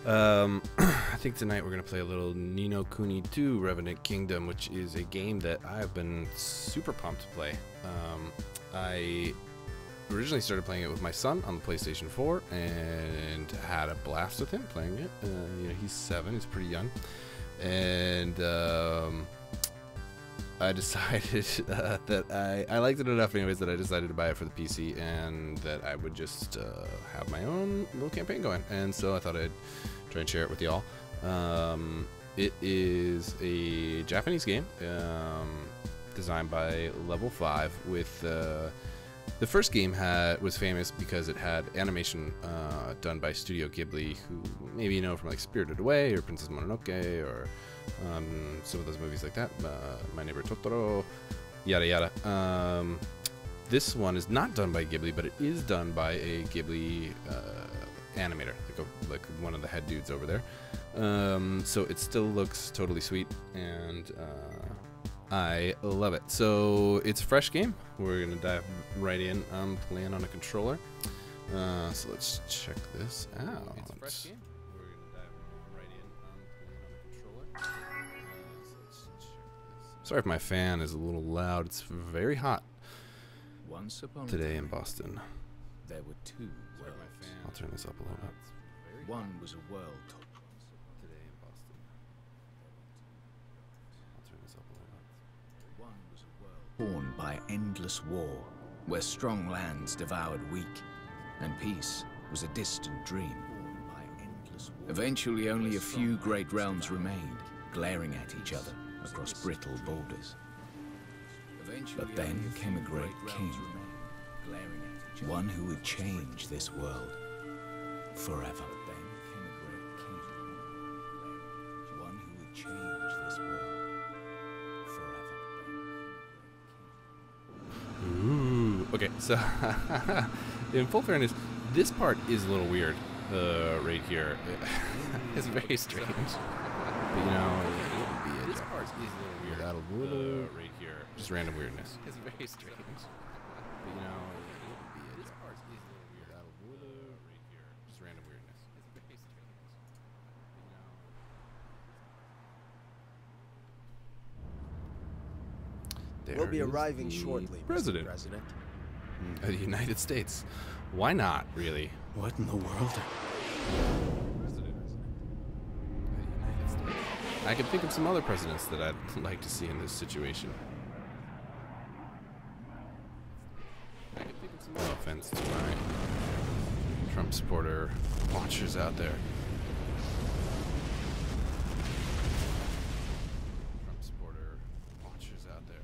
I think tonight we're gonna play a little Nino Kuni 2 Revenant Kingdom, which is a game that I've been super pumped to play. I originally started playing it with my son on the PlayStation 4 and had a blast with him playing it. You know, he's 7, he's pretty young, and I decided that I liked it enough anyways that I decided to buy it for the PC and that I would just have my own little campaign going. And so I thought I'd try and share it with y'all. It is a Japanese game designed by Level 5 with the first game was famous because it had animation done by Studio Ghibli, who maybe you know from like Spirited Away or Princess Mononoke or some of those movies like that, My Neighbor Totoro, yada yada. This one is not done by Ghibli, but it is done by a Ghibli animator, like one of the head dudes over there. So it still looks totally sweet, and I love it. So it's a fresh game. We're gonna dive right in. I'm playing on a controller. So let's check this out. It's a fresh game. We're gonna dive right in. I'm playing on a controller. So let's check this. Sorry if my fan is a little loud. It's very hot Once upon today a in time, Boston. there were two worlds. I'll turn this up a little bit. One was a world Today in Boston. I'll turn this up a little bit. One was a world torn by endless war, where strong lands devoured weak, and peace was a distant dream. Eventually, only a few great realms remained, glaring at each other across brittle borders. But then came a great king, one who would change this world forever. One who would change this world forever. Ooh, okay, so in full fairness, this part is a little weird right here. It's very strange. But you know, this part is a little weird. That'll right here. Just random weirdness. It's very strange. But you know, this part is a little weird. That'll right here. Just random weirdness. It's very strange. But you know. We'll be arriving shortly, President. Mr. President. The United States. Why not, really? What in the world? President. The United States. I can think of some other presidents that I'd like to see in this situation. I can think of some. No offense to my Trump supporter watchers out there. Trump supporter watchers out there.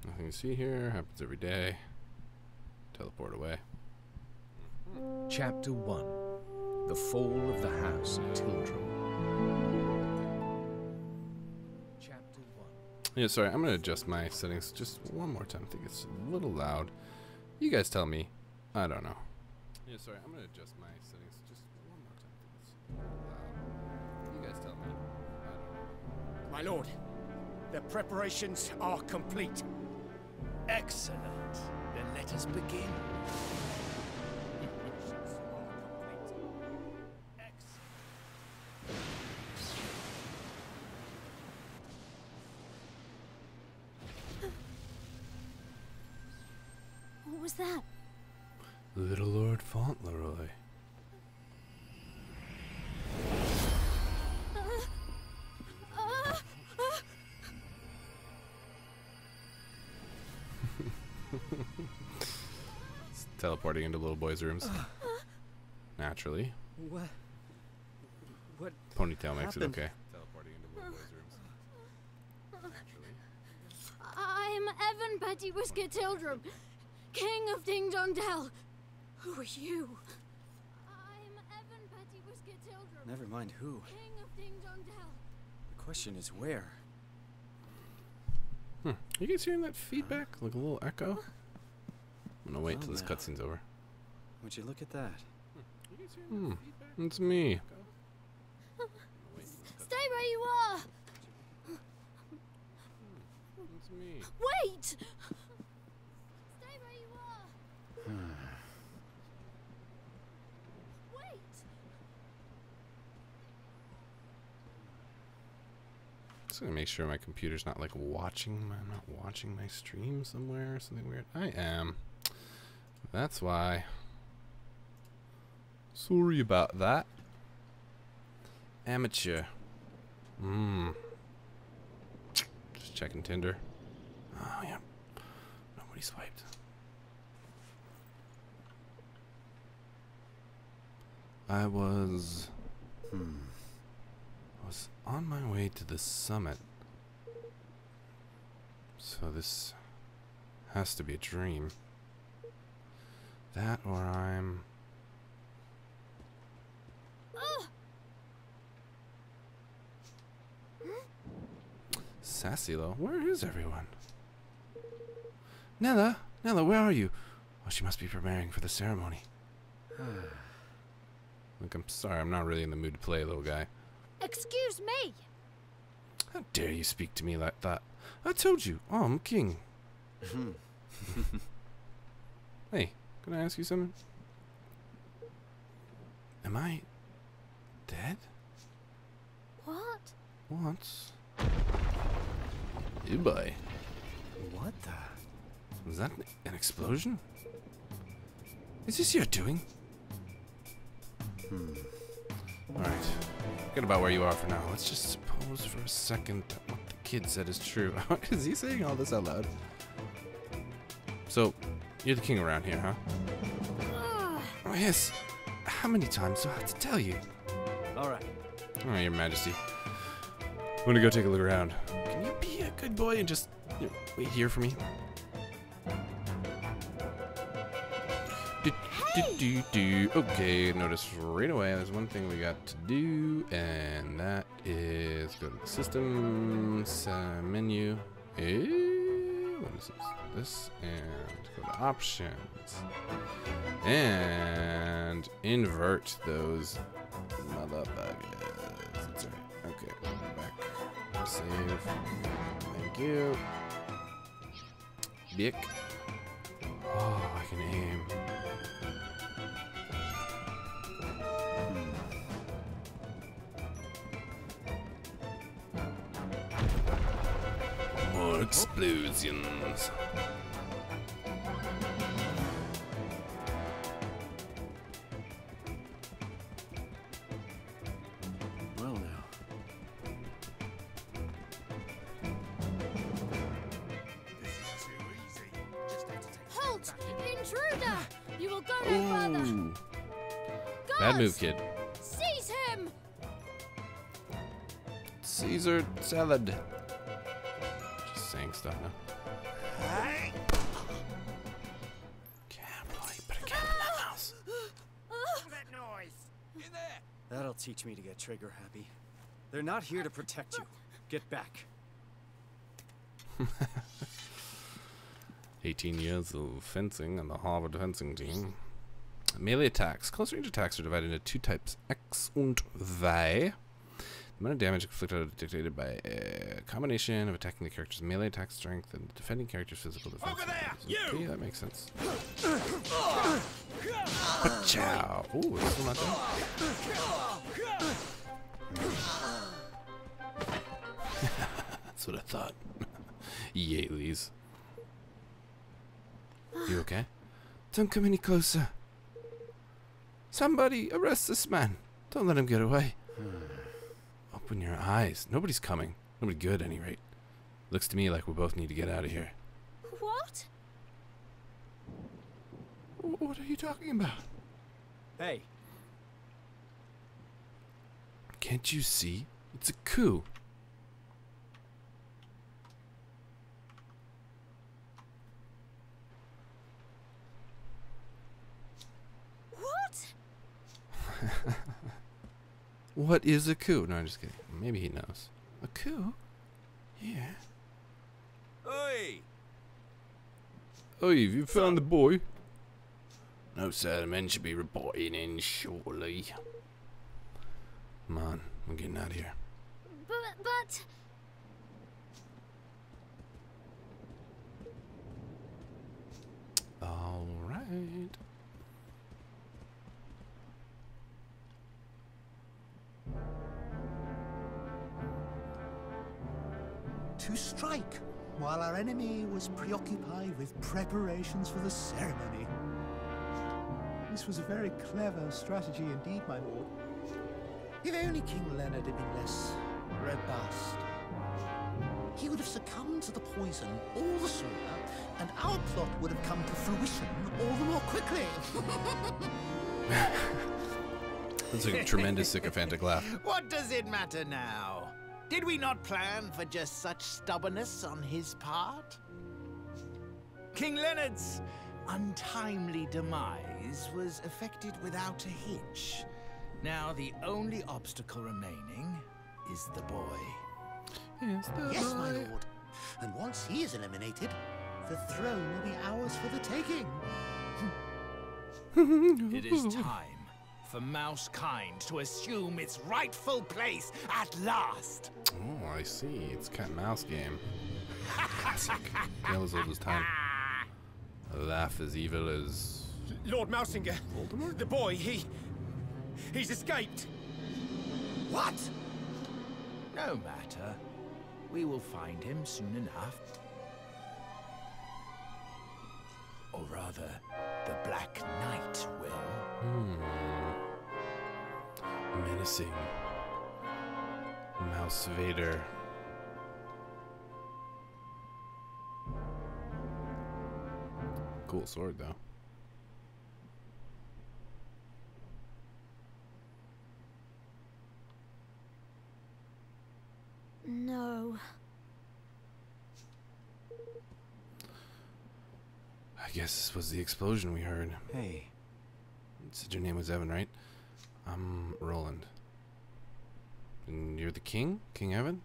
Nothing to see here. Happens every day. Teleport away. Chapter 1: The Fall of the House of Tildrum. Chapter 1. Yeah, sorry, I'm gonna adjust my settings just one more time. I think it's a little loud. You guys tell me. I don't know. Yeah, sorry, I'm gonna adjust my settings just one more time. I think it's a little loud. You guys tell me. I don't know. My lord, the preparations are complete. Excellent. Then let us begin. What was that? Little Lord Fauntleroy. It's teleporting into little boys' rooms. Naturally. What? Ponytail makes it happened? okay. Teleporting into little boys' rooms. Naturally. I'm Evan Petty Whisker Tildrum, King of Ding Dong Dell. Who are you? I'm Evan Petty Whisker Tildrum, Never mind who. King of Ding Dong Dell. The question is where. You guys hearing that feedback? Like a little echo? I'm gonna wait Oh, till this now. cutscene's over. Would you look at that? It's me. Stay where you are! It's me. Wait! Stay where you are! Wait! Just gonna make sure my computer's not like I'm not watching my stream somewhere or something weird. I am. That's why. Sorry about that. Amateur. Just checking Tinder. Oh yeah. Nobody swiped. I was on my way to the summit. So this has to be a dream. That or I'm Sassy-lo, where is everyone? Nella, where are you? Oh, she must be preparing for the ceremony. Look, I'm sorry, I'm not really in the mood to play, little guy. Excuse me! How dare you speak to me like that? I told you, I'm king. Hey, can I ask you something? Am I dead? What? Once. Oh boy. What the? Was that an explosion? Is this your doing? Alright. Forget about where you are for now. Let's just suppose for a second that what the kid said is true. Is he saying all this out loud? So, you're the king around here, huh? Oh, yes. How many times do I have to tell you? Alright. Oh, your majesty. I'm gonna go take a look around. Can you be a good boy and just wait here for me? Okay, notice right away there's one thing we got to do, and that is go to the systems menu. What is this? And go to options and invert those motherfuckers. That's right. Okay, back. Save. Thank you. Dick. Oh, I can aim. More explosions. Well now. Halt! Intruder! You will go no further! Ooh. Guards! Bad move, kid. Seize him! Caesar salad. Just saying stuff now. Camera, you put a camera in that mouse. That noise! In there! That'll teach me to get trigger happy. They're not here to protect you. Get back. 18 years of fencing on the Harvard fencing team. Melee attacks. Close range attacks are divided into two types, X und Y. The amount of damage inflicted is dictated by a combination of attacking the character's melee attack strength and the defending character's physical defense. Over there, Okay, you! that makes sense. Chow. Ooh, this one not done. That's what I thought. Yaleys. You okay? Don't come any closer. Somebody arrest this man. Don't let him get away. Open your eyes. Nobody's coming. Nobody good, at any rate. Looks to me like we both need to get out of here. What? What are you talking about? Hey, Can't you see? It's a coup. What? What is a coup? No, I'm just kidding. Maybe he knows. A coup? Yeah. Oi! Oh, you found the boy? No, sir. The men should be reporting in shortly. Come on. We're getting out of here. But... All right. To strike while our enemy was preoccupied with preparations for the ceremony. This was a very clever strategy indeed, my lord. If only King Leonard had been less robust, he would have succumbed to the poison all the sooner, and our plot would have come to fruition all the more quickly. That's a tremendous sycophantic laugh. What does it matter now? Did we not plan for just such stubbornness on his part? King Leonard's untimely demise was effected without a hitch. Now the only obstacle remaining is the boy. Yes, my lord. And once he is eliminated, the throne will be ours for the taking. It is time for Mousekind to assume its rightful place at last. Oh, I see. It's cat and mouse game. Classic. Tale as old as time. A laugh as evil as Lord Mousinger, Voldemort? the boy, he's escaped. What? No matter. We will find him soon enough. Or rather, the Black Knight will. Menacing. Mouse Vader. Cool sword, though. No. I guess this was the explosion we heard. Hey. You said your name was Evan, right? I'm Roland. And you're the king? King Evan?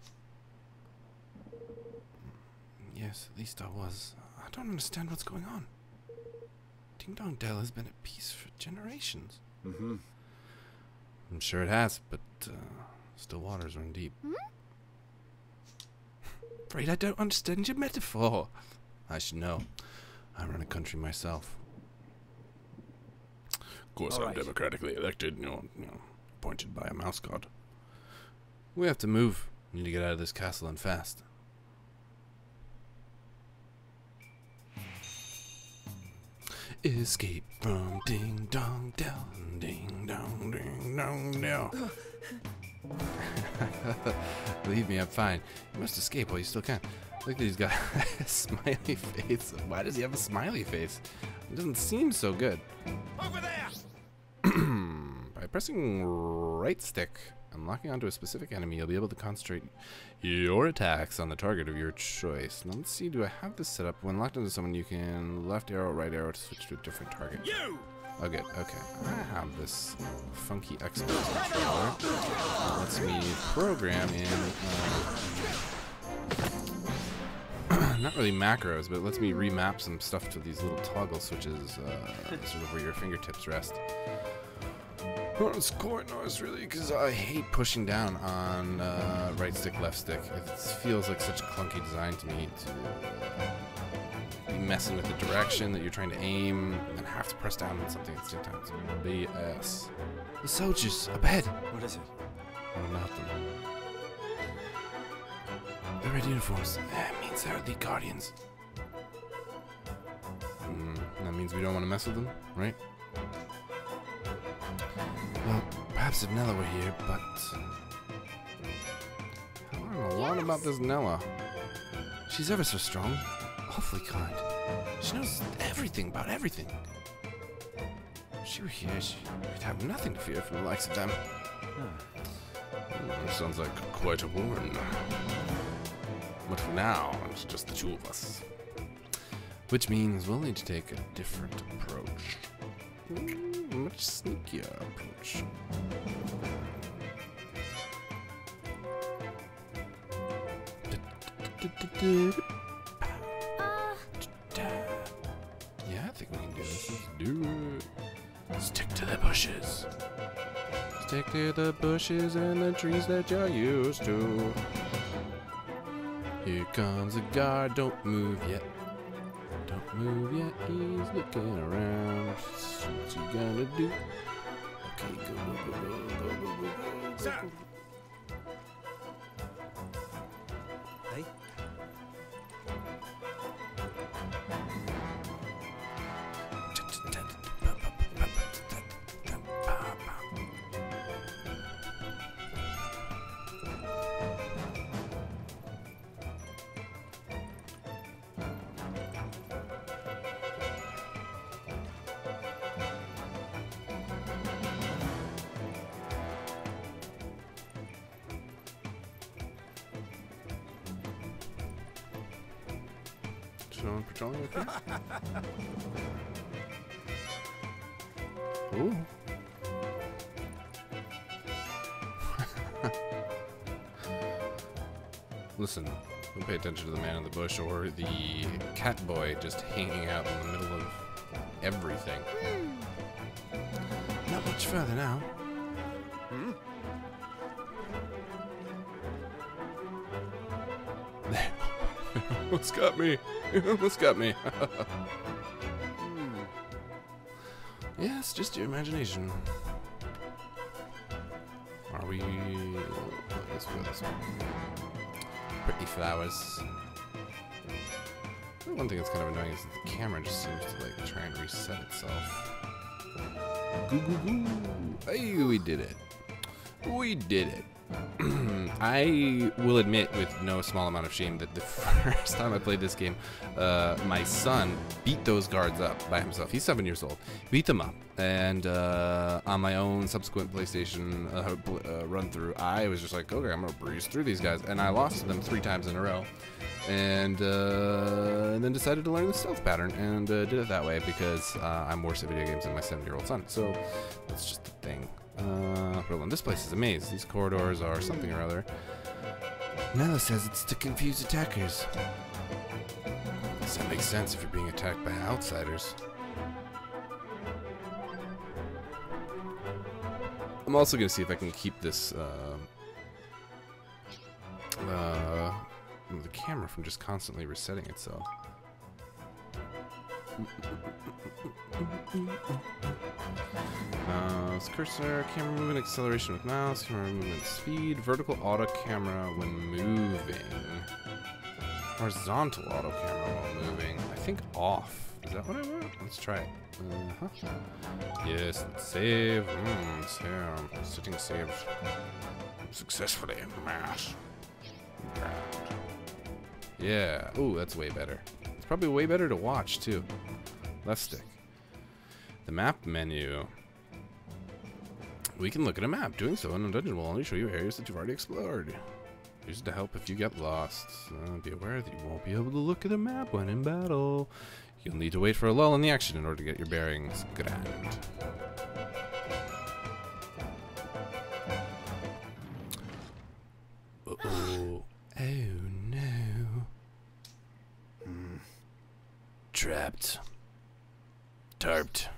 Yes, at least I was. I don't understand what's going on. Ding Dong Dell has been at peace for generations. Mm-hmm. I'm sure it has, but still waters run deep. Afraid I don't understand your metaphor. I should know. I run a country myself. Of course, I'm democratically elected, you know, appointed by a mouse god. We have to move. We need to get out of this castle and fast. Escape from Ding Dong Dell. Ding Dong Dell. Believe me, I'm fine. You must escape while you still can. Look at he's got a smiley face. Why does he have a smiley face? It doesn't seem so good. Over there! By pressing right stick and locking onto a specific enemy, you'll be able to concentrate your attacks on the target of your choice. Now let's see, do I have this set up? When locked into someone, you can left arrow, right arrow to switch to a different target. You! Oh, good. Okay. I have this funky Xbox controller. That lets me program in, not really macros, but it lets me remap some stuff to these little toggle switches, sort of where your fingertips rest. Well, it's quite nice, really, because I hate pushing down on right stick, left stick. It feels like such a clunky design to me to be messing with the direction that you're trying to aim and have to press down on something at the same time. It's BS. The soldiers up ahead. What is it? Oh, nothing. The red uniforms. That means they're the Guardians. That means we don't want to mess with them, right? Well, perhaps if Nella were here, but I learned a lot about this Nella. She's ever so strong, awfully kind. She knows everything about everything. If she were here, we'd have nothing to fear from the likes of them. Sounds like quite a woman. But for now, it's just the two of us. Which means we'll need to take a different approach. A much sneakier approach. Yeah, I think we can do this. Let's do it. to the bushes. Stick to the bushes and the trees that you're used to. Here comes a guard, don't move yet. Don't move yet, he's looking around. What's he gonna do? Okay, go, go, go, go, go, go, go, go. Sir! Hey? Someone patrolling with you? Ooh. Listen, don't pay attention to the man in the bush or the cat boy just hanging out in the middle of everything. Not much further now. Hmm? Almost got me. Almost got me. Yes, just your imagination. Are we? Let's go this way. Pretty flowers. One thing that's kind of annoying is that the camera just seems to like try and reset itself. Goo goo goo. Hey, we did it. We did it. I will admit with no small amount of shame that the first time I played this game, my son beat those guards up by himself. He's 7 years old. Beat them up. And on my own subsequent PlayStation run through, I was just like, okay, I'm going to breeze through these guys. And I lost to them 3 times in a row. And then decided to learn the stealth pattern and did it that way because I'm worse at video games than my 7-year-old son. So that's just the thing. Hold on, this place is a maze. These corridors are something or other. Nella says it's to confuse attackers. Does that make sense if you're being attacked by outsiders? I'm also going to see if I can keep this, the camera from just constantly resetting itself. Cursor, camera movement, acceleration with mouse, camera movement speed, vertical auto camera when moving, horizontal auto camera while moving. I think off. Is that what I want? Let's try it. Yes, let's save. Save. Sitting saved successfully. Mash. Yeah. Ooh, that's way better. It's probably way better to watch too. Left stick. The map menu. We can look at a map. Doing so in a dungeon will only show you areas that you've already explored. Use it to help if you get lost. Be aware that you won't be able to look at a map when in battle. You'll need to wait for a lull in the action in order to get your bearings. Grand. Uh-oh. Oh no. Trapped. Tarped.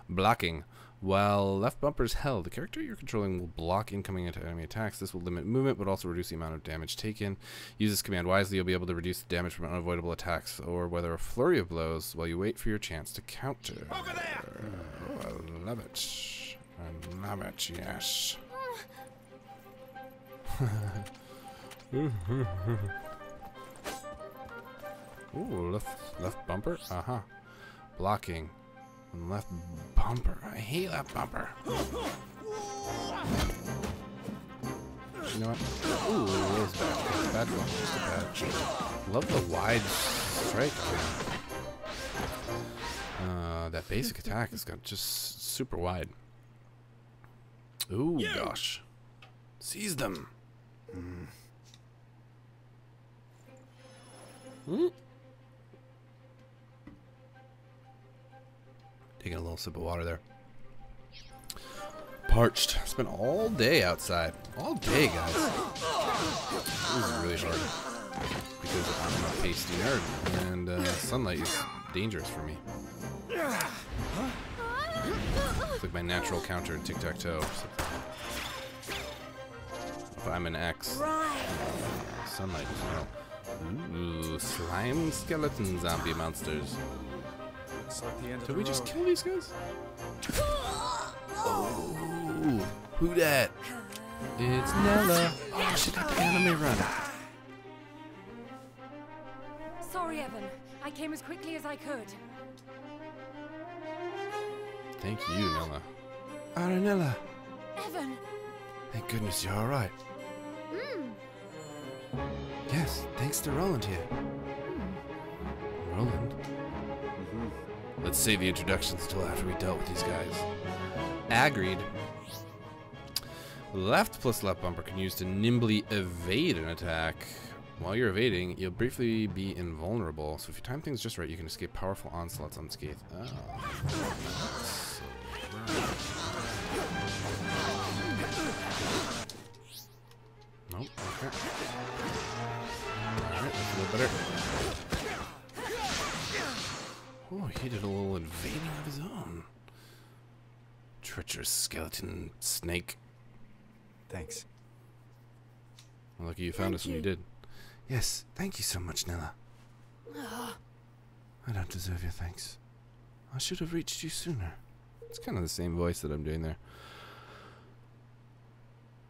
Blocking. While left bumper is held, the character you're controlling will block incoming enemy attacks. This will limit movement, but also reduce the amount of damage taken. Use this command wisely, you'll be able to reduce the damage from unavoidable attacks, or weather a flurry of blows while you wait for your chance to counter. Over there! Oh, I love it. I love it, yes. Ooh, left bumper? Uh-huh. Blocking. And left bumper. I hate left bumper. You know what? Ooh, that was bad. Bad one. Just a bad. Love the wide strike. That basic attack has got just super wide. Ooh, gosh. Seize them. Taking a little sip of water there. Parched. Spent all day outside. All day, guys. This is really hard. Because I'm a pasty nerd. And sunlight is dangerous for me. So my natural counter in tic-tac-toe. If I'm an X. Sunlight as well. Ooh, slime skeleton zombie monsters. Looks like the end of Did the we just road. kill these guys? Oh, who that? It's Nella. Oh, she got the anime run. Sorry, Evan. I came as quickly as I could. Thank you, Nella. Nella. Evan! Thank goodness you're all right. Hmm. Yes, thanks to Roland here. Roland? Let's save the introductions till after we dealt with these guys. Agreed. Left plus left bumper can use to nimbly evade an attack. While you're evading, you'll briefly be invulnerable. So if you time things just right, you can escape powerful onslaughts unscathed. Oh. Nope. Okay. Alright, that's a little better. Oh, he did a little invading of his own. Treacherous skeleton snake. Thanks. Lucky you found us when you did. Yes, thank you so much, Nella. I don't deserve your thanks. I should have reached you sooner. It's kind of the same voice that I'm doing there.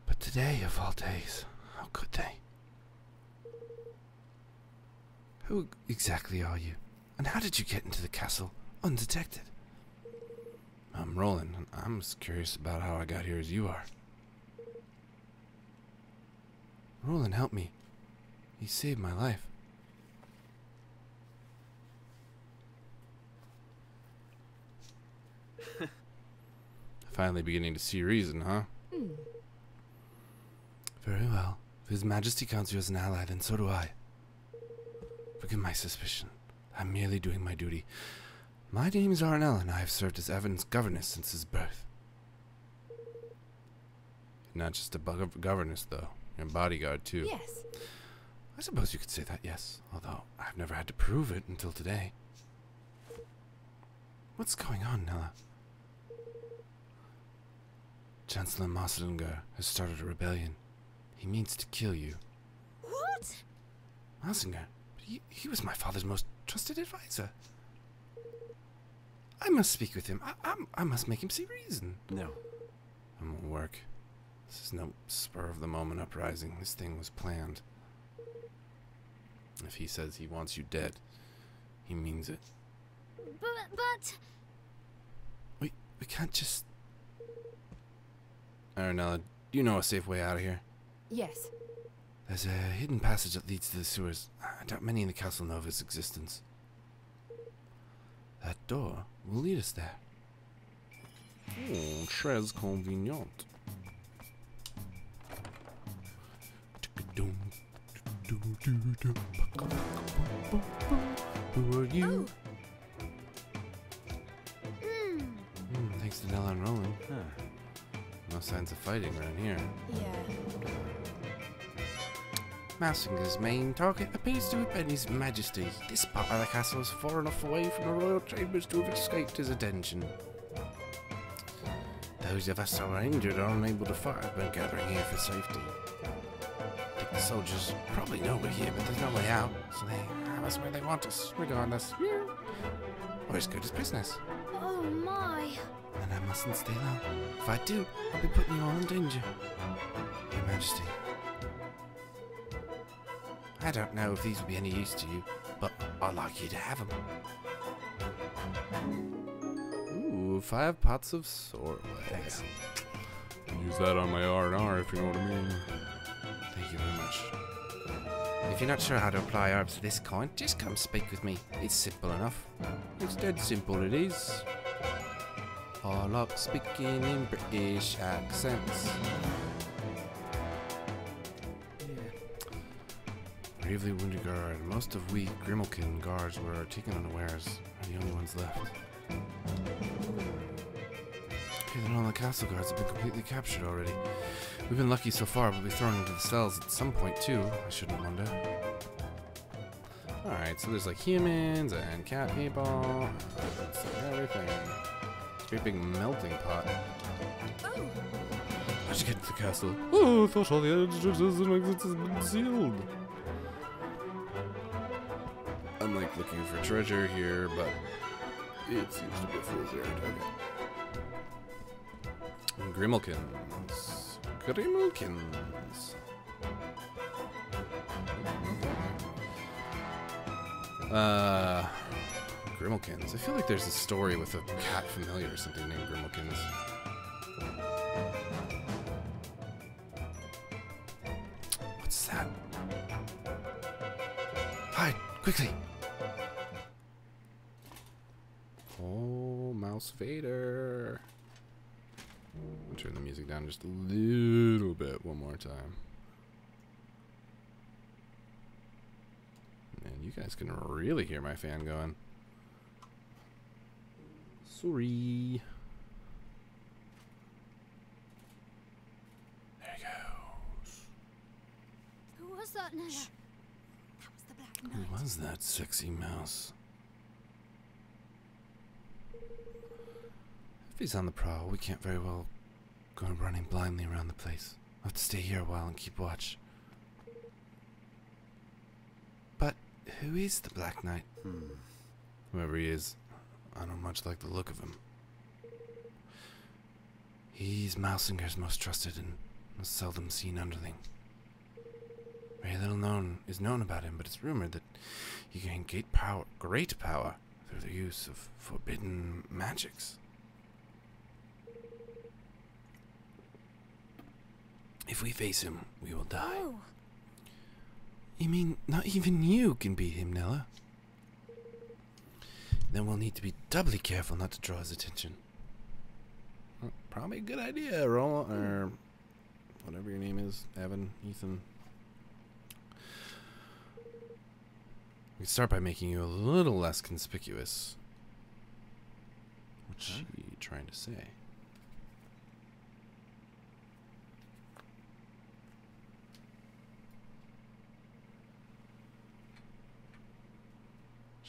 But today, of all days, how could they? Who exactly are you? And how did you get into the castle undetected? I'm Roland, and I'm as curious about how I got here as you are. Roland, help me. He saved my life. Finally beginning to see reason, huh? Very well. If His Majesty counts you as an ally, then so do I. Forgive my suspicion. I'm merely doing my duty. My name is Arnell, and I have served as Evan's governess since his birth. Not just a governess, though. You're a bodyguard, too. Yes. I suppose you could say that, yes. Although, I've never had to prove it until today. What's going on, Nella? Chancellor Marslinger has started a rebellion. He means to kill you. What? Marslinger? He was my father's most trusted advisor. I must speak with him. I must make him see reason. No. It won't work. This is no spur-of-the-moment uprising. This thing was planned. If he says he wants you dead, he means it. But... We can't just... Arnella, do you know a safe way out of here? Yes. There's a hidden passage that leads to the sewers. I doubt many in the castle know of its existence. That door will lead us there. Oh, très convenient. Who are you? Thanks to Nella and Roland. No signs of fighting around here. Yeah. Mousinger's main target appears to have been His Majesty. This part of the castle is far enough away from the royal chambers to have escaped his attention. Those of us who are injured are unable to fight have been gathering here for safety. I think the soldiers probably know we're here, but there's no way out, so they have us where they want us, regardless. We're as good as prisoners. Oh my. And I mustn't stay long. If I do, I'll be putting you all in danger. Your Majesty. I don't know if these will be any use to you, but I'd like you to have them. Ooh, 5 pots of sword. Thanks. Use that on my R&R if you know what I mean. Thank you very much. If you're not sure how to apply herbs of this kind, just come speak with me. It's simple enough. It's dead simple it is. I like speaking in British accents. Bravely wounded guard. Most of we Grimalkin guards were taken unawares, are the only ones left. Okay, then all the castle guards have been completely captured already. We've been lucky so far, but we'll be thrown into the cells at some point too. I shouldn't wonder. Alright, so there's like humans and cat people. That's like everything. Great big melting pot. Oh, How'd you get to the castle? Oh, I thought all the entrances and exits had been sealed. I'm like looking for treasure here, but it seems to be a fool's errand. Okay. Grimmelkins. Grimmelkins. Grimmelkins. I feel like there's a story with a cat familiar or something named Grimmelkins. What's that? Hide! Quickly! Oh, Mouse Vader. I'll turn the music down just a little bit one more time. Man, you guys can really hear my fan going. Sorry. There he goes. Who was that, Nella? that was the Black Who Knight. was that sexy mouse? If he's on the prowl, we can't very well go running blindly around the place. I'll have to stay here a while and keep watch. But who is the Black Knight? Whoever he is, I don't much like the look of him. He's Mousinger's most trusted and most seldom seen underling. Very little is known about him, but it's rumored that he gained great power through the use of forbidden magics. If we face him, we will die. Oh, You mean not even you can beat him, Nella? Then we'll need to be doubly careful not to draw his attention. Well, probably a good idea, Roll, or whatever your name is, Evan, Ethan. We start by making you a little less conspicuous. What's she trying to say?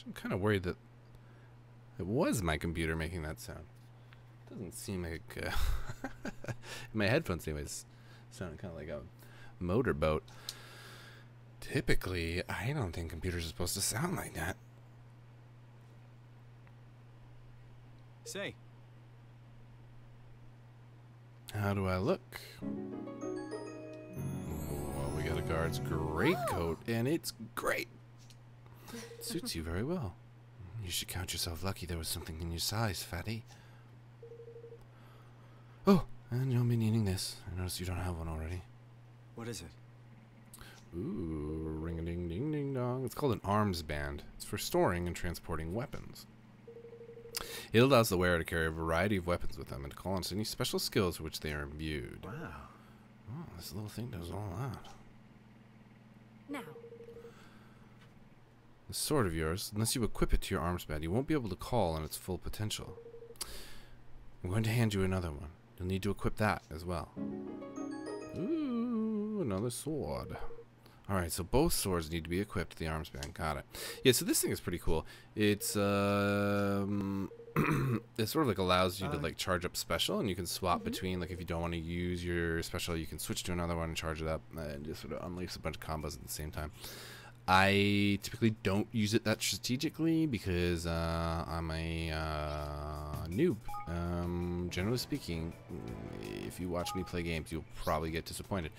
I'm kind of worried that it was my computer making that sound. Doesn't seem like my headphones anyways sound kind of like a motorboat. Typically, I don't think computers are supposed to sound like that. Say, How do I look? Well, we got a guard's great coat, and it's great. It suits you very well. You should count yourself lucky there was something in your size, fatty. Oh, and you'll be needing this. I notice you don't have one already. what is it? Ooh, ring-a-ding-ding-ding-dong. It's called an arms band. It's for storing and transporting weapons. It allows the wearer to carry a variety of weapons with them and to call on any special skills for which they are imbued. Wow. Oh, this little thing does all that. now. This sword of yours, unless you equip it to your arms band, you won't be able to call on its full potential. I'm going to hand you another one. You'll need to equip that as well. Ooh, another sword. Alright, so both swords need to be equipped to the arms band. Got it. Yeah, so this thing is pretty cool. It's, it sort of like allows you to like charge up special, and you can swap between, like if you don't want to use your special, you can switch to another one and charge it up and just sort of unleash a bunch of combos at the same time. I typically don't use it that strategically because I'm a noob. Generally speaking, if you watch me play games, you'll probably get disappointed.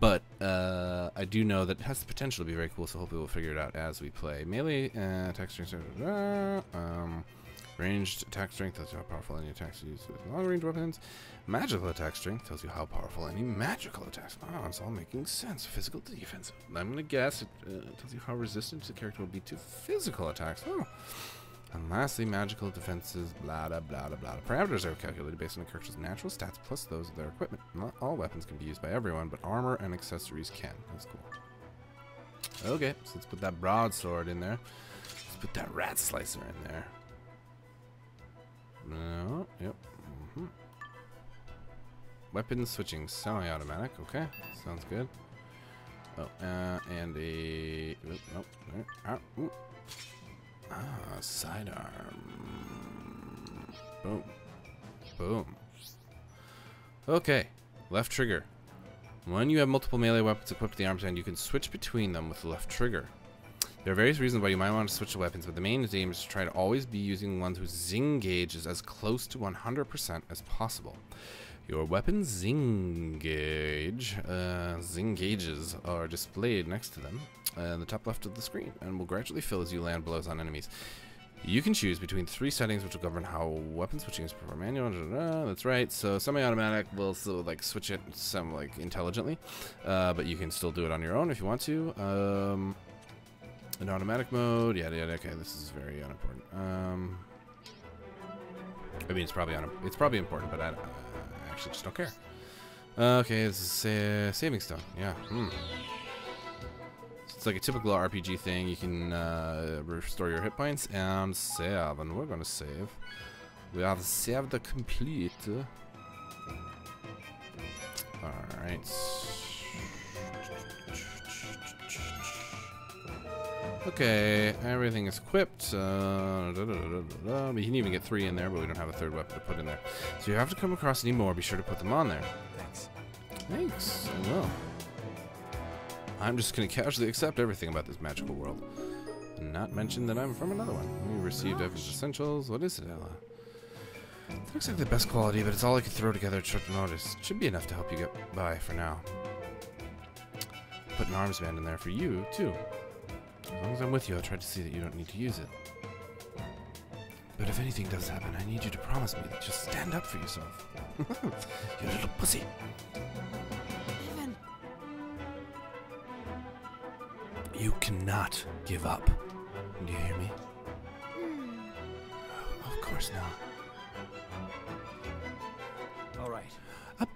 But I do know that it has the potential to be very cool, so hopefully we'll figure it out as we play. Melee attack strength, ranged attack strength tells you how powerful any attacks are used with long range weapons. Magical attack strength tells you how powerful any magical attacks. Oh, it's all making sense. Physical to defensive. I'm gonna guess it tells you how resistant the character will be to physical attacks. Oh. And lastly, magical defenses, blah, blah, blah, blah, blah. Parameters are calculated based on a character's natural stats plus those of their equipment. Not all weapons can be used by everyone, but armor and accessories can. That's cool. Okay, so let's put that broadsword in there. Let's put that rat slicer in there. No, yep. Weapon switching, semi-automatic. Okay, sounds good. Oh, and a... Nope. Sidearm. Boom. Boom. Okay, left trigger. When you have multiple melee weapons equipped with the armband, you can switch between them with the left trigger. There are various reasons why you might want to switch the weapons, but the main aim is to try to always be using ones whose zing gauge is as close to 100% as possible. Your weapon's zing gauges are displayed next to them in the top left of the screen and will gradually fill as you land blows on enemies. You can choose between 3 settings which will govern how weapon switching is performed. Manual, that's right. So semi-automatic will still like switch it some like intelligently, but you can still do it on your own if you want to. In automatic mode, yeah, okay, this is very unimportant. I mean, it's probably important, but I actually just don't care. Okay, this is saving stone. Yeah. So it's like a typical RPG thing. You can restore your hit points and save, and we're gonna save. We have saved the complete. All right. Okay, everything is equipped. We can even get 3 in there, but we don't have a 3rd weapon to put in there. So you have to come across any more. Be sure to put them on there. Thanks. Thanks. I will. I'm just going to casually accept everything about this magical world. And not mention that I'm from another one. We received Evan's Essentials. What is it, Ella? It looks like the best quality, but it's all I could throw together at short notice. Should be enough to help you get by for now. Put an arms band in there for you, too. As long as I'm with you, I'll try to see that you don't need to use it. But if anything does happen, I need you to promise me that you'll stand up for yourself. You little pussy. Evan. You cannot give up. Do you hear me? Of course not. All right. A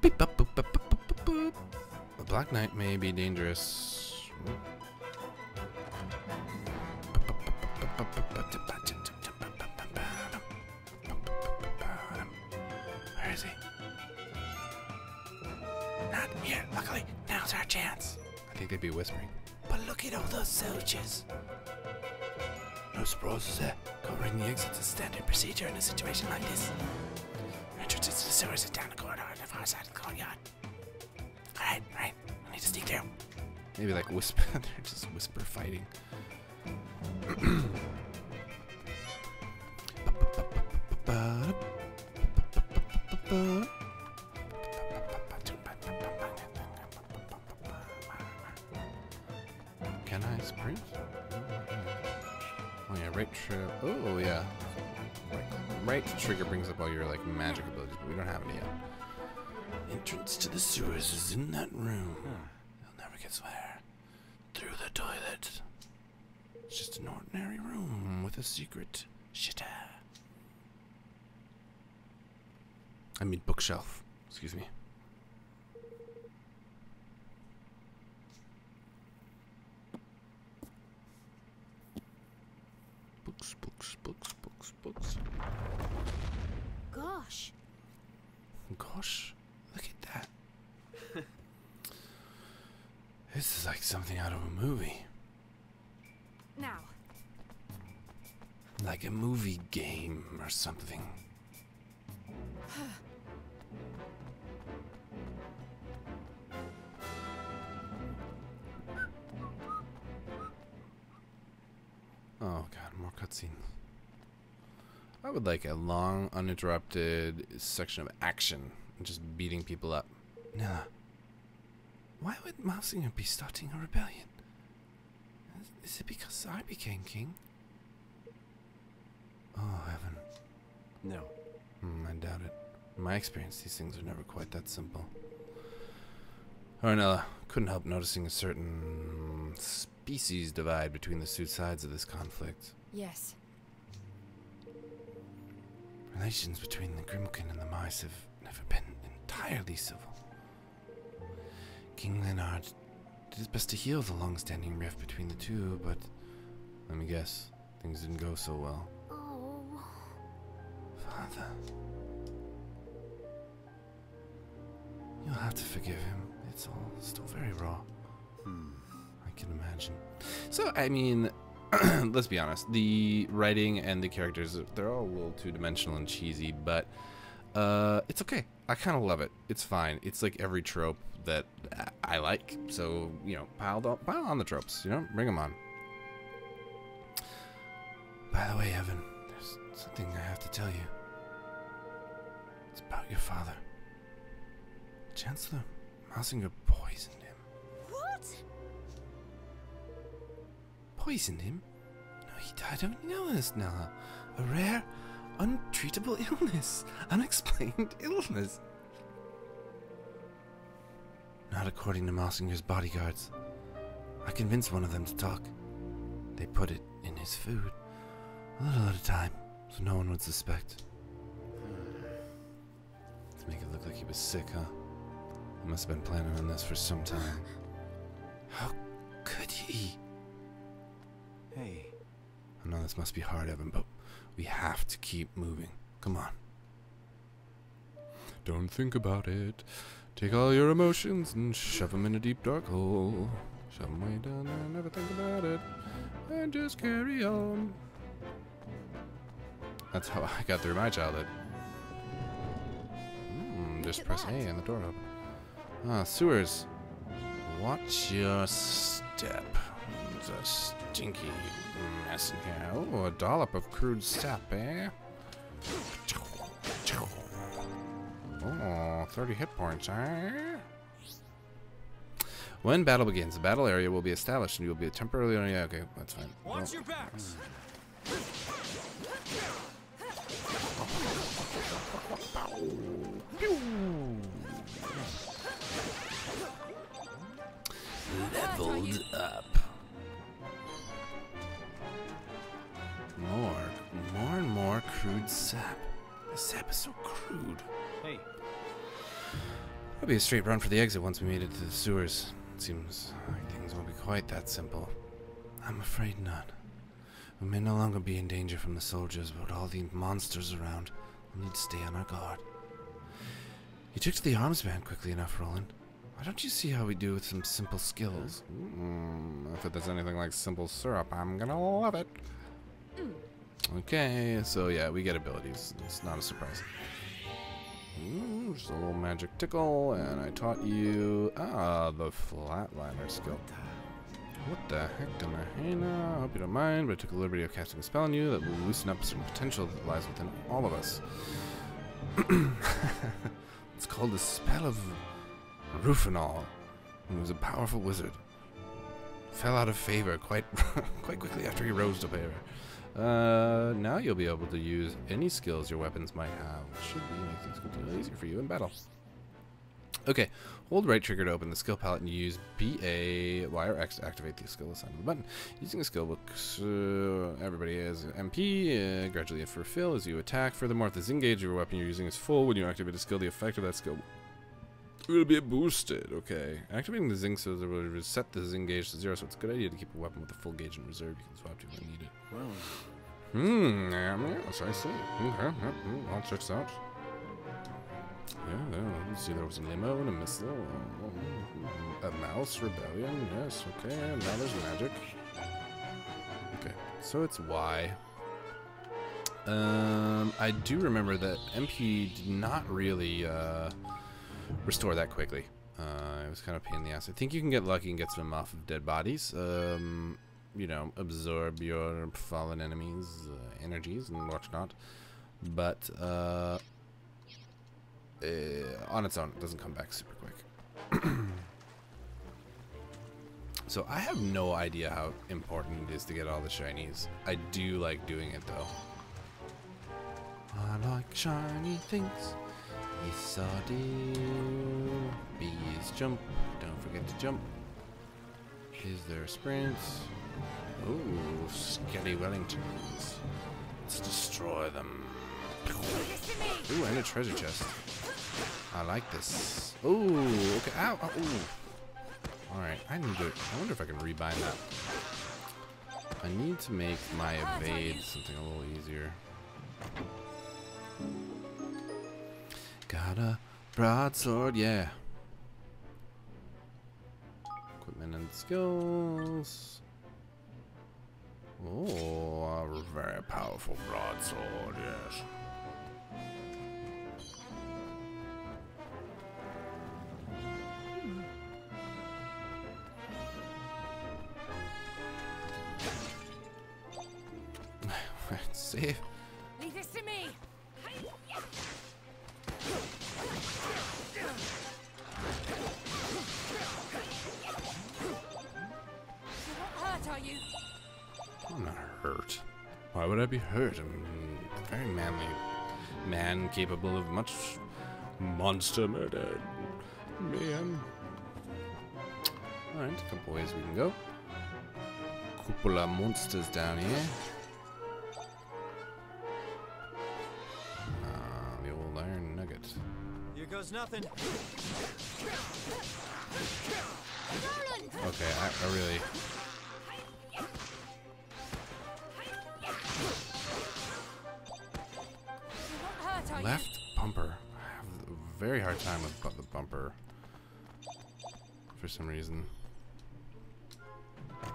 Black Knight may be dangerous. Where is he? Not here. Luckily, now's our chance. I think they'd be whispering. But look at all those soldiers. No surprises there. Covering the exits is standard procedure in a situation like this. Entrance to the sewers is down the corridor on the far side of the courtyard. Alright. I need to sneak through. Maybe like whisper. They're just whisper fighting. Can I sprint? Oh yeah, right trigger. Oh yeah, right trigger brings up all your like magic abilities, but we don't have any yet. Entrance to the sewers is in that room. You'll never guess where. Through the toilet. It's just an ordinary room with a secret shitter. I mean bookshelf. Excuse me. Books. Gosh. Gosh, look at that. This is like something out of a movie. Now. Like a movie game or something. Oh god, more cutscenes. I would like a long, uninterrupted section of action, just beating people up. Nah. Why would Mousinger be starting a rebellion? Is it because I became king? Oh, heaven. No. I doubt it. In my experience, these things are never quite that simple. Ornella, couldn't help noticing a certain species divide between the two sides of this conflict. Yes. Relations between the Grimkin and the mice have never been entirely civil. King Leonard did his best to heal the long-standing rift between the two, but let me guess, things didn't go so well. Oh. Father. You'll have to forgive him. It's all still very raw. I can imagine. So, I mean, let's be honest. The writing and the characters, they're all a little two-dimensional and cheesy, but It's okay. I kind of love it. It's fine. It's like every trope that I like. So, you know, pile on the tropes, you know? Bring them on. By the way, Evan, there's something I have to tell you. It's about your father. Chancellor Mausinger poisoned him. What? Poisoned him? No, he died of an illness, Nella. A rare, untreatable illness. Unexplained illness. Not according to Mausinger's bodyguards. I convinced one of them to talk. They put it in his food. A little at a time, so no one would suspect. To make it look like he was sick, huh? I must have been planning on this for some time. How could he? Hey. I know this must be hard, Evan, but we have to keep moving. Come on. Don't think about it. Take all your emotions and shove them in a deep dark hole. Shove them way down there, never think about it. And just carry on. That's how I got through my childhood. Just press A and the door open. Ah, sewers. Watch your step. It's a stinky mess in here. Oh, a dollop of crude sap, eh? Oh, 30 hit points, eh? When battle begins, the battle area will be established and you will be temporarily on. Yeah, okay, that's fine. Watch your backs. Leveled up. More and more crude sap. The sap is so crude. Hey. It'll be a straight run for the exit once we made it to the sewers. It seems like things won't be quite that simple. I'm afraid not. We may no longer be in danger from the soldiers, but with all the monsters around, we'll need to stay on our guard. You took to the arms band quickly enough, Roland. Why don't you see how we do with some simple skills? If there's anything like simple syrup, I'm gonna love it. Okay, so yeah, we get abilities. It's not a surprise. Just a little magic tickle, and I taught you the flatliner skill. What the heck, Dinahana? I hope you don't mind, but I took the liberty of casting a spell on you that will loosen up some potential that lies within all of us. It's called the Spell of Rufinol. He was a powerful wizard. Fell out of favor quite quickly after he rose to favor. Now you'll be able to use any skills your weapons might have. Should make things a little easier for you in battle. Okay, hold right trigger to open the skill palette and use BA, Y, or X to activate the skill assigned on the button. Using the skill books, everybody has MP, gradually for fill as you attack. Furthermore, if the zing gauge of your weapon you're using is full when you activate a skill, the effect of that skill will be boosted. Okay, activating the zing so that will reset the zing gauge to 0, so it's a good idea to keep a weapon with a full gauge in reserve. You can swap to when you need it. Well. Yes, I see. Okay, all checks out. Yeah, let's see, there was a limo and a missile, a mouse rebellion, yes, okay, and now there's magic. Okay, so it's Y. I do remember that MP did not really restore that quickly. It was kind of a pain in the ass. I think you can get lucky and get some off of dead bodies. You know, absorb your fallen enemies' energies and whatnot. But on its own, it doesn't come back super quick. So I have no idea how important it is to get all the shinies. I do like doing it though. I like shiny things. Yes, I do. B is jump. Don't forget to jump. Is there sprints? Ooh, Skelly Wellingtons. Let's destroy them. Ooh, and a treasure chest. I like this. Ooh, okay. Ow, ow, ooh. Alright, I wonder if I can rebind that. I need to make my evade something a little easier. Got a broadsword, yeah. Equipment and skills. Oh, a very powerful broadsword, yes. save. Leave this to me. You're not hurt, are you? I'm not hurt. Why would I be hurt? I'm a very manly man capable of much monster murder. Man. Alright, a couple ways we can go. Couple of monsters down here. The old iron nugget. Here goes nothing. Okay, I really... You're not hurt, are you? Left bumper. I have a very hard time with the bumper. For some reason. I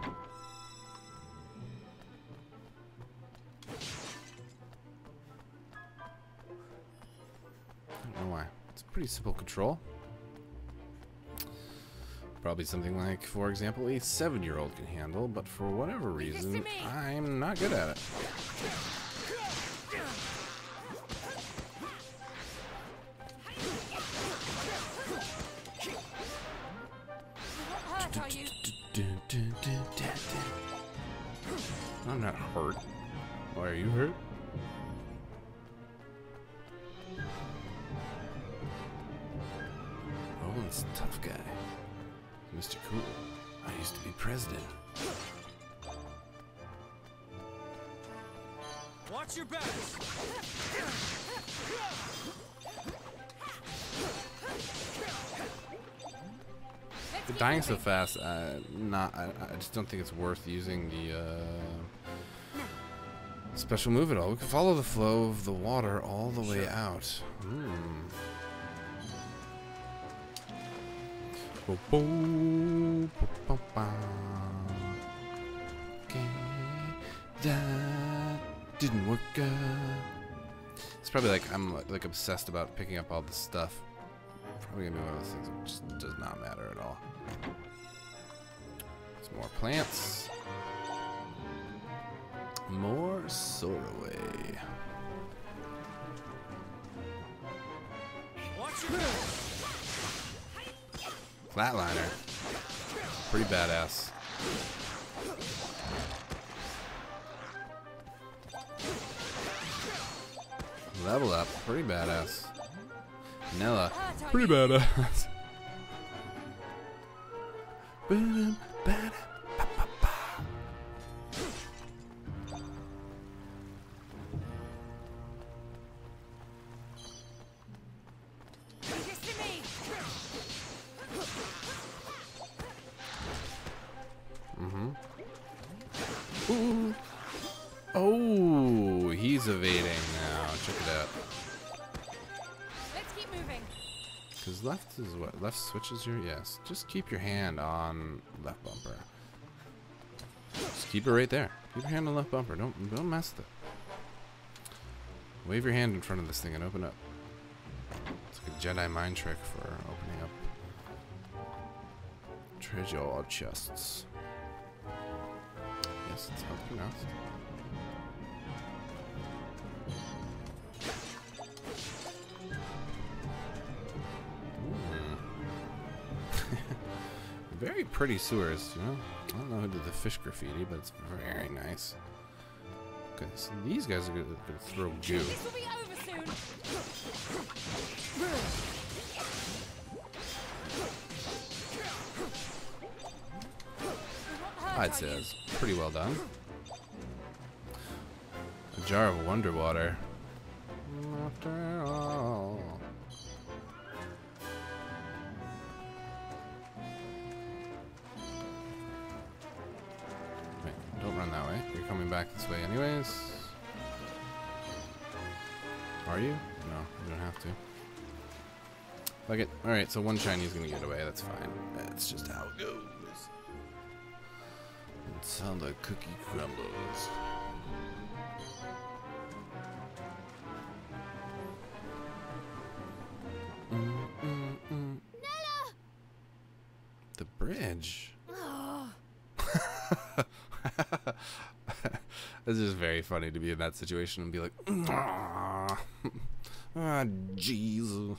don't know why. It's pretty simple control. Probably something like, for example, a 7-year-old can handle, but for whatever reason, I'm not good at it. Hurt, are you? I'm not hurt. Why are you hurt? Roland's a tough guy. Mr. Cool. I used to be president. Watch your back. For dying so fast, I just don't think it's worth using the special move at all. We can follow the flow of the water all the way out. Okay, that didn't work. It's probably like I'm like obsessed about picking up all this stuff. Probably gonna be one of those things that just does not matter at all. Some more plants. More Sorroway. Flatliner. Pretty badass. Level up. Pretty badass. Nella. Pretty badass. Ooh. Oh, he's evading now. Check it out. Let's keep moving. Because left is what? Left switches your... Yes. Just keep your hand on left bumper. Just keep it right there. Keep your hand on left bumper. Don't mess with it. Wave your hand in front of this thing and open up. It's like a Jedi mind trick for opening up treasure chests. Yes, it's how it's pronounced. Very pretty sewers, you know? I don't know who did the fish graffiti, but it's very nice. Okay, so these guys are gonna throw goo. This will be over soon. I'd say it's pretty well done. A jar of wonder water. After all. Wait, don't run that way. You're coming back this way anyways. Are you? No, you don't have to. Fuck it. Alright, so one Chinese gonna get away, that's fine. That's just how it goes. Until the cookie crumbles. Nella! The bridge. Oh. It's just very funny to be in that situation and be like, ah, jeez.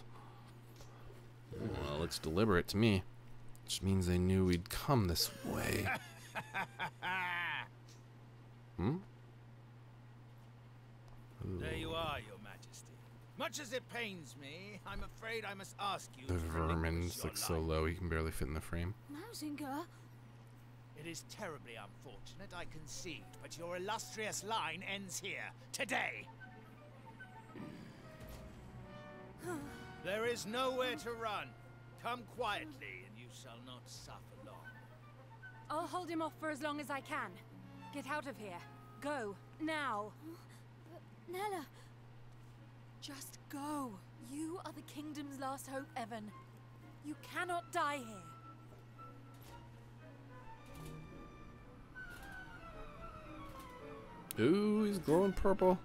Well, it looks deliberate to me, which means they knew we'd come this way. Hmm? There you are, Your Majesty. Much as it pains me, I'm afraid I must ask you. The to relinquish vermin's your like so life. low he can barely fit in the frame. Mausinger? It is terribly unfortunate, I concede, but your illustrious line ends here, today. There is nowhere to run. Come quietly, and you shall not suffer long. I'll hold him off for as long as I can. Get out of here. Go. Now. Nella. Just go. You are the kingdom's last hope, Evan. You cannot die here. Ooh, he's glowing purple.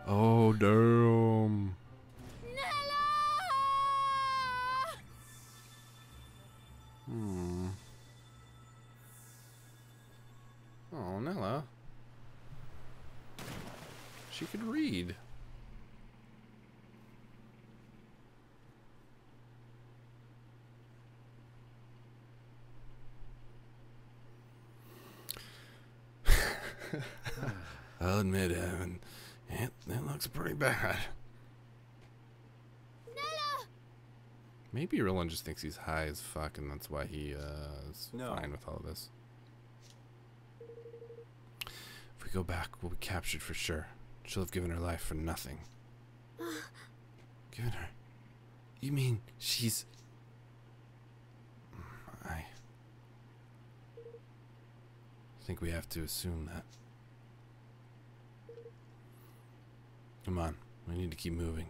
Oh, damn. Nella! Hmm. Oh, Nella. She could read. I'll admit, Evan, that looks pretty bad. Nella! Maybe Roland just thinks he's high as fuck, and that's why he is No. fine with all this. If we go back, we'll be captured for sure. She'll have given her life for nothing. Given her? You mean she's... I think we have to assume that. Come on, we need to keep moving.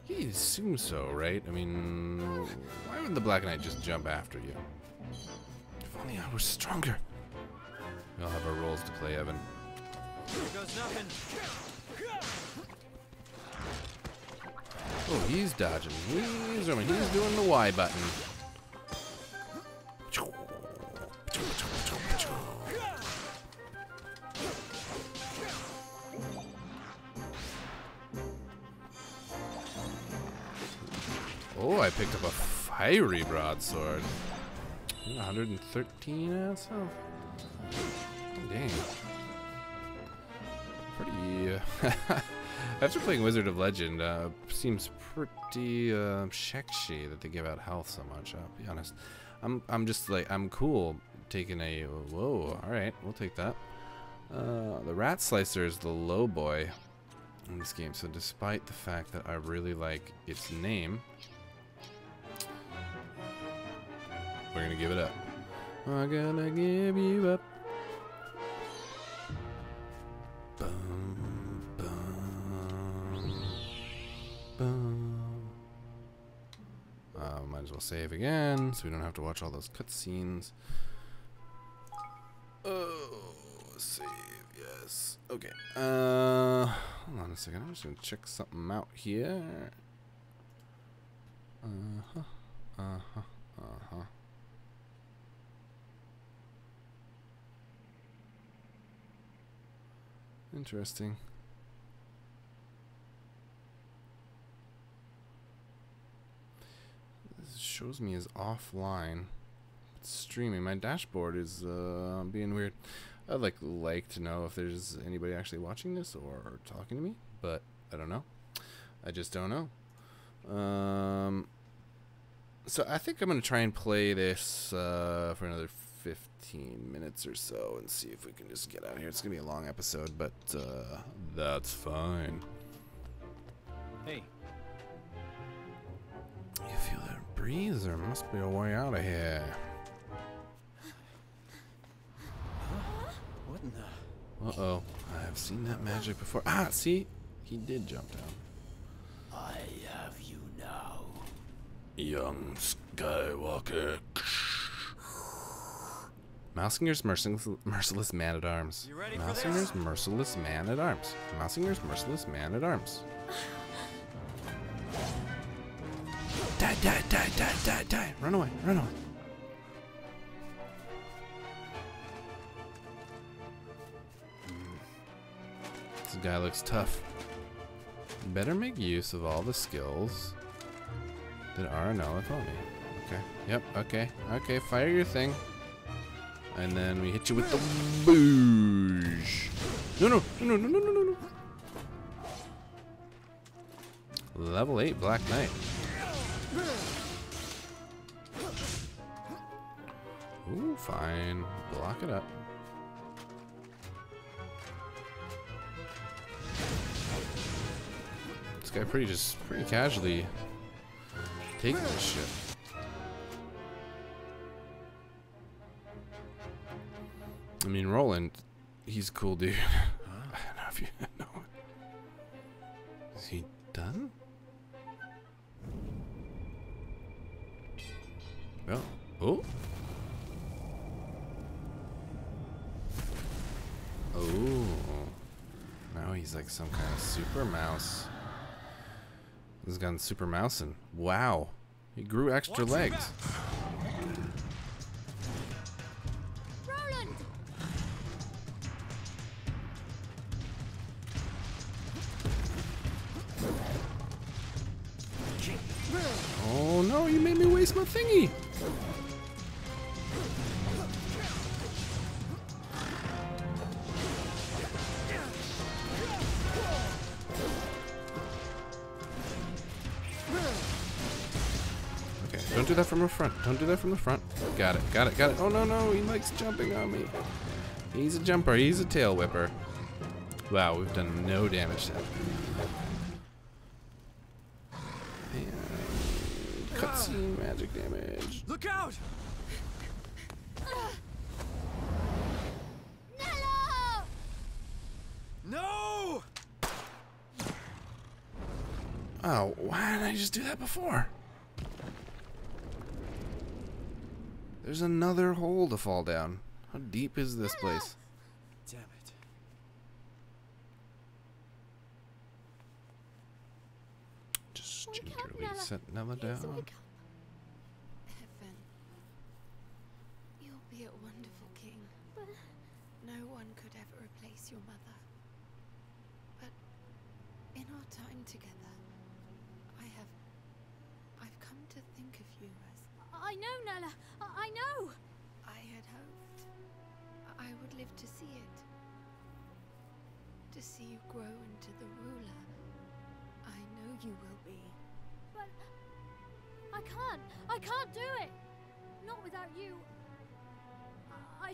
You'd assume so, right? I mean, why would the Black Knight just jump after you? If only I were stronger. We all have our roles to play, Evan. Here goes nothing. Oh, he's dodging. He's zooming. He's doing the Y button. Oh, I picked up a fiery broadsword. 113 ass health. Dang. Pretty. After playing Wizard of Legend, seems pretty sexy that they give out health so much. I'll be honest. I'm just like, I'm cool taking a. Whoa. All right, we'll take that. The Rat Slicer is the low boy in this game. So despite the fact that I really like its name, we're gonna give it up. We're gonna give you up. Boom, boom, boom. Might as well save again, so we don't have to watch all those cutscenes. Oh, save, yes. Okay. Hold on a second. I'm just gonna check something out here. Interesting. This shows me as offline. It's streaming. My dashboard is being weird. I'd like to know if there's anybody actually watching this or talking to me, but I don't know. I just don't know. So I think I'm gonna try and play this for another 15 minutes or so and see if we can just get out of here. It's gonna be a long episode, but that's fine. Hey. You feel that breeze? There must be a way out of here. What in the... Uh-oh. I have seen that magic before. Ah, see? He did jump down. I have you now. Young Skywalker. Mousinger's merciless man-at-arms. You ready for Mousinger's this? merciless man-at-arms. Mousinger's merciless man-at-arms. Die, die, die, die, die, die. Run away, run away. This guy looks tough. Better make use of all the skills that are Nella told me. Okay. Yep. Okay. Okay. Fire your thing. And then we hit you with the boosh. No, no, no, no, no, no, no, no. Level 8 Black Knight. Ooh, fine. Block it up. This guy pretty casually taking this shit. I mean, Roland, he's a cool dude. I don't know if you know it. Is he done? Oh. Oh. Oh. Now he's like some kind of super mouse. He's gone super mousing. Wow. He grew extra legs. Roland! Oh no, you made me waste my thingy. Okay, don't do that from the front. Don't do that from the front. Got it, got it, got it. Oh no, no, he likes jumping on me. He's a jumper, he's a tail whipper. Wow, we've done no damage to him. And cutscene magic damage. Look out! No! Oh, why didn't I just do that before? There's another hole to fall down. How deep is this place? Damn it. Just Wake up, gingerly Nella. set Nella Please down. wake up. Evan, you'll be a wonderful king. But No one could ever replace your mother. But in our time together, I've come to think of you as I know, Nella. I know. I had hoped I would live to see it. To see you grow into the ruler I know you will be. But I can't do it. Not without you. I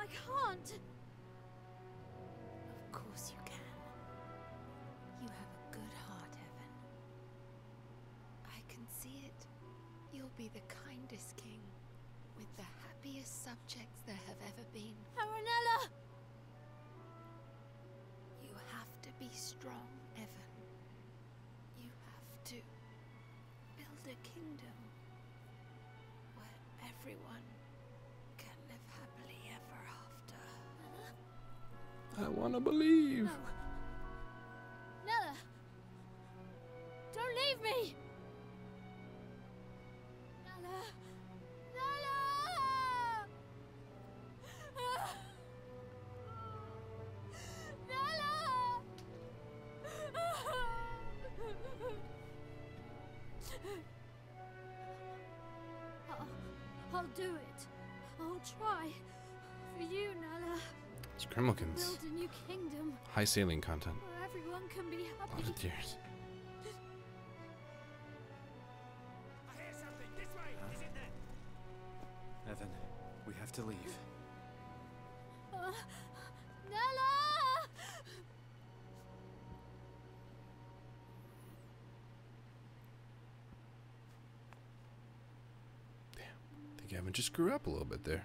can't. Of course you can. You have a good heart, Evan. I can see it. You'll be the kindest king, with the happiest subjects there have ever been. Aranella! You have to be strong, Evan. You have to build a kingdom where everyone can live happily ever after. I wanna believe. No. Nella! Don't leave me! Nella! Nella! Nella! I'll do it. I'll try. For you, Nella. It's Grimmelkins. Build a new kingdom High sailing content. where everyone can be A lot happy. of tears. I hear something. This way. Is it there? Evan, we have to leave. Nella! I think Evan just grew up a little bit there.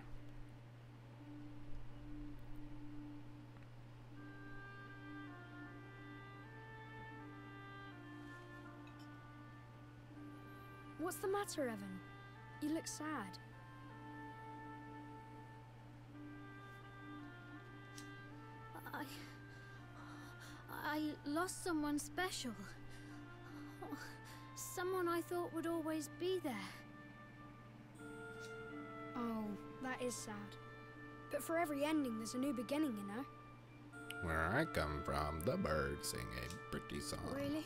What's the matter, Evan? You look sad. I lost someone special. Someone I thought would always be there. Oh, that is sad. But for every ending, there's a new beginning, you know? Where I come from, the birds sing a pretty song. Really?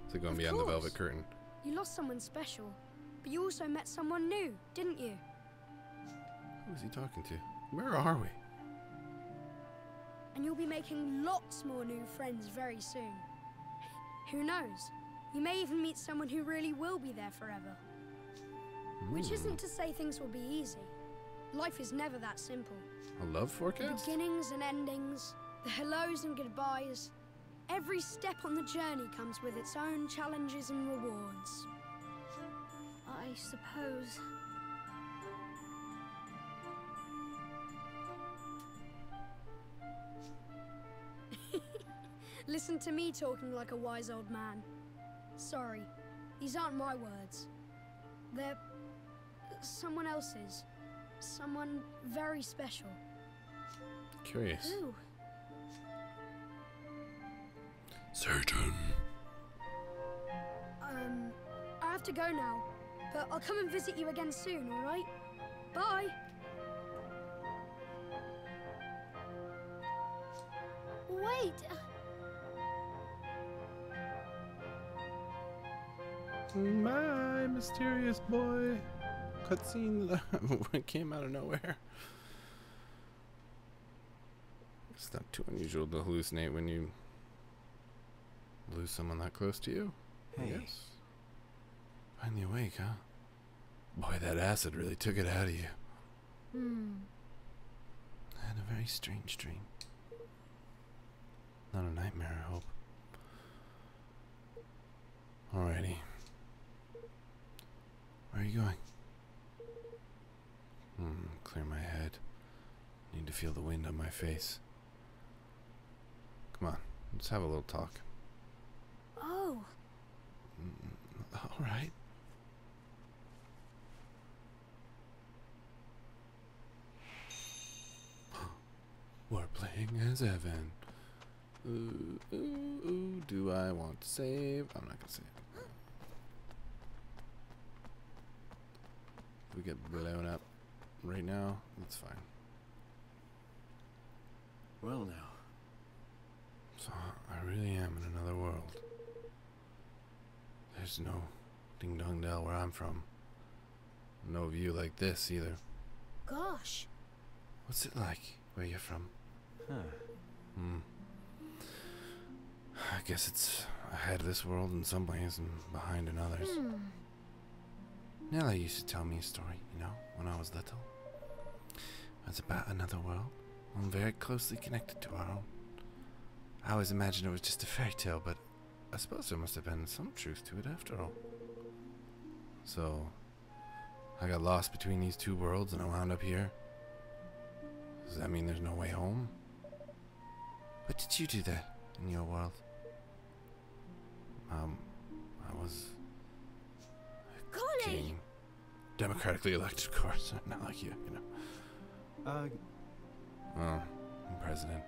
Is it going beyond the velvet curtain? You lost someone special, but you also met someone new, didn't you? Who is he talking to? Where are we? And you'll be making lots more new friends very soon. Who knows? You may even meet someone who really will be there forever. Which isn't to say things will be easy. Life is never that simple. A love forecast? Beginnings and endings, the hellos and goodbyes. Every step on the journey comes with its own challenges and rewards. I suppose. Listen to me talking like a wise old man. Sorry, these aren't my words. They're someone else's. Someone very special. Curious. Who? Satan. I have to go now, but I'll come and visit you again soon, all right? Bye. Wait! My mysterious boy. Cutscene that came out of nowhere. It's not too unusual to hallucinate when you lose someone that close to you. Hey. Yes. Finally awake, huh? Boy, that acid really took it out of you. I had a very strange dream. Not a nightmare, I hope. Alrighty. Where are you going? Clear my head. Need to feel the wind on my face. Come on, let's have a little talk. Oh. Alright. We're playing as Evan. Ooh, ooh, ooh, do I want to save? I'm not gonna save. If we get blown up right now, that's fine. Well now. So I really am in another world. There's no Ding Dong Dell where I'm from. No view like this either. Gosh. What's it like where you're from? Huh. I guess it's ahead of this world in some ways and behind in others. Nella used to tell me a story, you know, when I was little. It's about another world, one very closely connected to our own. I always imagined it was just a fairy tale, but I suppose there must have been some truth to it after all. So, I got lost between these two worlds and I wound up here. Does that mean there's no way home? What did you do there in your world? I was a king. Democratically elected, of course. Not like you, you know. Well, I'm president.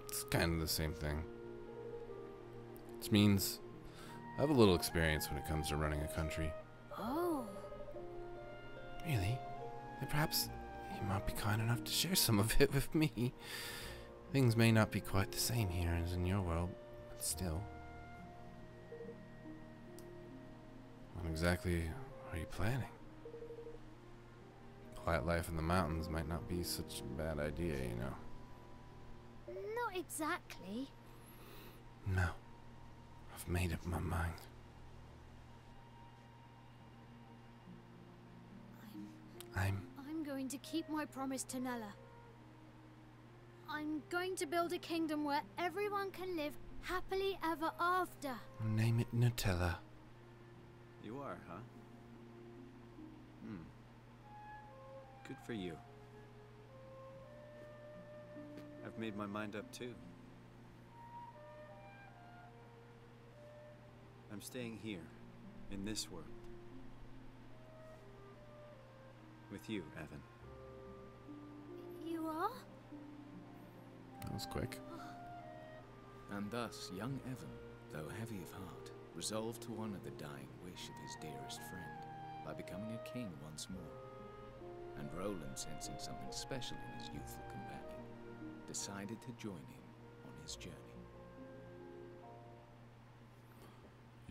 It's kind of the same thing. Which means I have a little experience when it comes to running a country. Oh. Really? Then perhaps you might be kind enough to share some of it with me. Things may not be quite the same here as in your world, but still. What exactly are you planning? Quiet life in the mountains might not be such a bad idea, you know. Not exactly. No. I've made up my mind. I'm going to keep my promise to Nella. I'm going to build a kingdom where everyone can live happily ever after. Name it Nutella. You are, huh? Good for you. I've made my mind up too. I'm staying here, in this world. With you, Evan. You are? That was quick. And thus, young Evan, though heavy of heart, resolved to honor the dying wish of his dearest friend by becoming a king once more. and Roland, sensing something special in his youthful companion, decided to join him on his journey.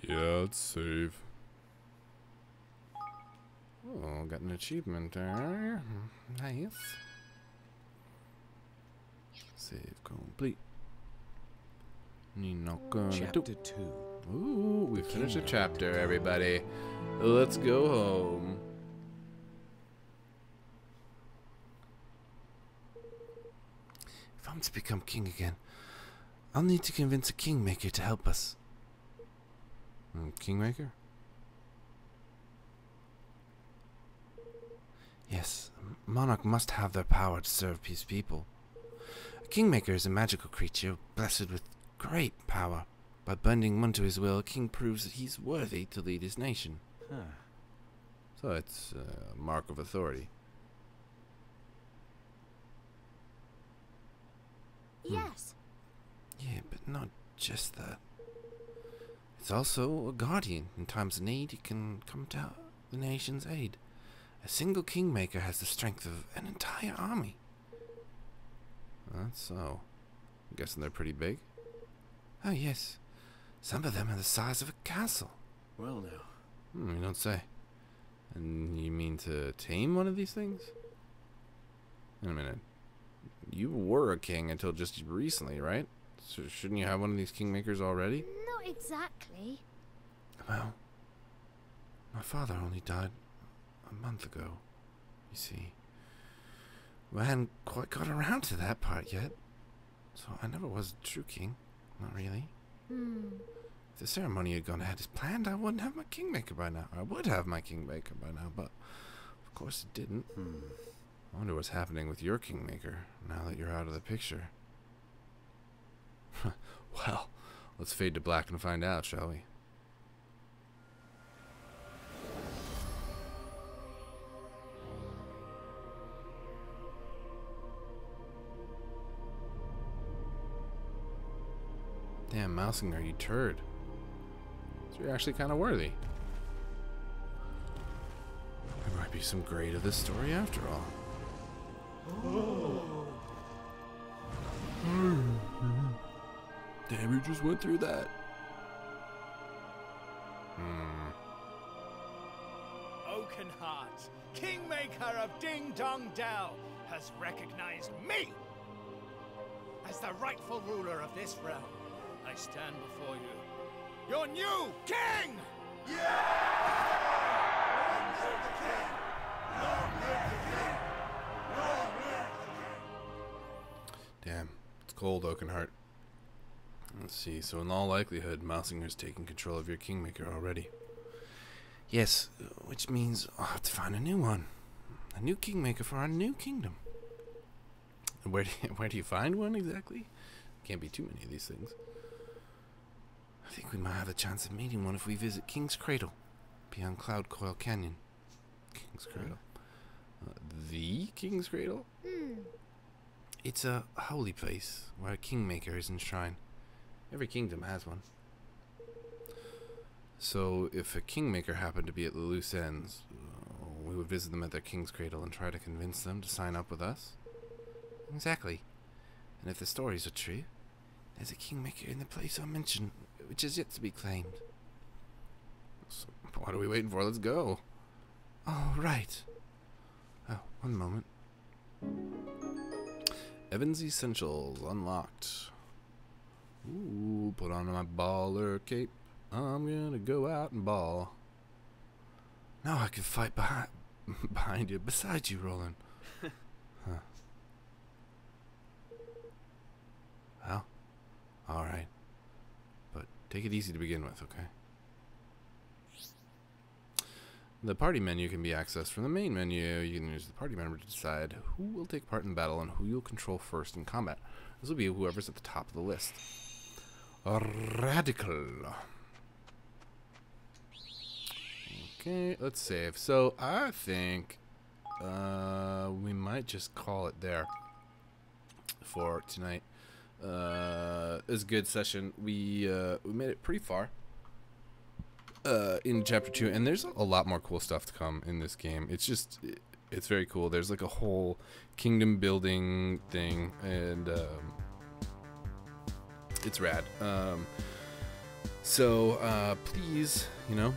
Yeah, let's save. Oh, got an achievement there. Nice. Save complete. Chapter 2. Ooh, we finished a chapter, everybody. Let's go home. If I'm to become king again, I'll need to convince a kingmaker to help us. Kingmaker? Yes, a monarch must have their power to serve his people. A kingmaker is a magical creature blessed with great power. By bending one to his will, a king proves that he's worthy to lead his nation. Huh. So it's a mark of authority. Yes. Yeah, but not just that. It's also a guardian. In times of need, he can come to the nation's aid. A single kingmaker has the strength of an entire army. That's so. I'm guessing they're pretty big. Oh, yes. Some of them are the size of a castle. Well, now. You don't say. And you mean to tame one of these things? Wait a minute. You were a king until just recently, right? So shouldn't you have one of these kingmakers already? Not exactly. Well, my father only died a month ago, you see. I hadn't quite got around to that part yet. So I never was a true king. Not really. If the ceremony had gone ahead as planned, I wouldn't have my kingmaker by now. I would have my kingmaker by now, but of course it didn't. I wonder what's happening with your kingmaker now that you're out of the picture. Well, let's fade to black and find out, shall we? Damn, Mousinger, you turd. So you're actually kind of worthy. There might be some grade of this story after all. Damn, you just went through that. Oakenheart, Kingmaker of Ding Dong Dell, has recognized me as the rightful ruler of this realm. I stand before you, your new king! Damn, it's cold, Oakenheart. Let's see, so in all likelihood, Mousinger's taking control of your kingmaker already. Yes, which means I'll have to find a new one. A new kingmaker for our new kingdom. Where do you find one exactly? Can't be too many of these things. I think we might have a chance of meeting one if we visit King's Cradle, beyond Cloud Coil Canyon. King's Cradle. The King's Cradle? It's a holy place where a kingmaker is enshrined. Every kingdom has one. So if a kingmaker happened to be at the loose ends, we would visit them at their King's Cradle and try to convince them to sign up with us? Exactly. And if the stories are true, there's a kingmaker in the place I mentioned, which is yet to be claimed. So what are we waiting for? Let's go. Oh, right. Oh, one moment. Evan's Essentials unlocked. Ooh, put on my baller cape. I'm gonna go out and ball. Now I can fight behind you, beside you, Roland. Huh. Well, alright. But take it easy to begin with, okay? The party menu can be accessed from the main menu. You can use the party member to decide who will take part in battle and who you'll control first in combat. This will be whoever's at the top of the list. Radical. Okay, let's save. So I think we might just call it there for tonight. It was a good session. We made it pretty far in chapter 2, and there's a lot more cool stuff to come in this game. It's just it's very cool. There's like a whole kingdom building thing, and it's rad. So please, you know,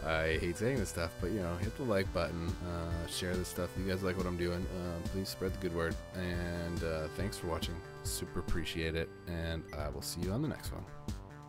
I hate saying this stuff, but, you know, hit the like button, share this stuff. If you guys like what I'm doing, please spread the good word, and thanks for watching. Super appreciate it, and I will see you on the next one.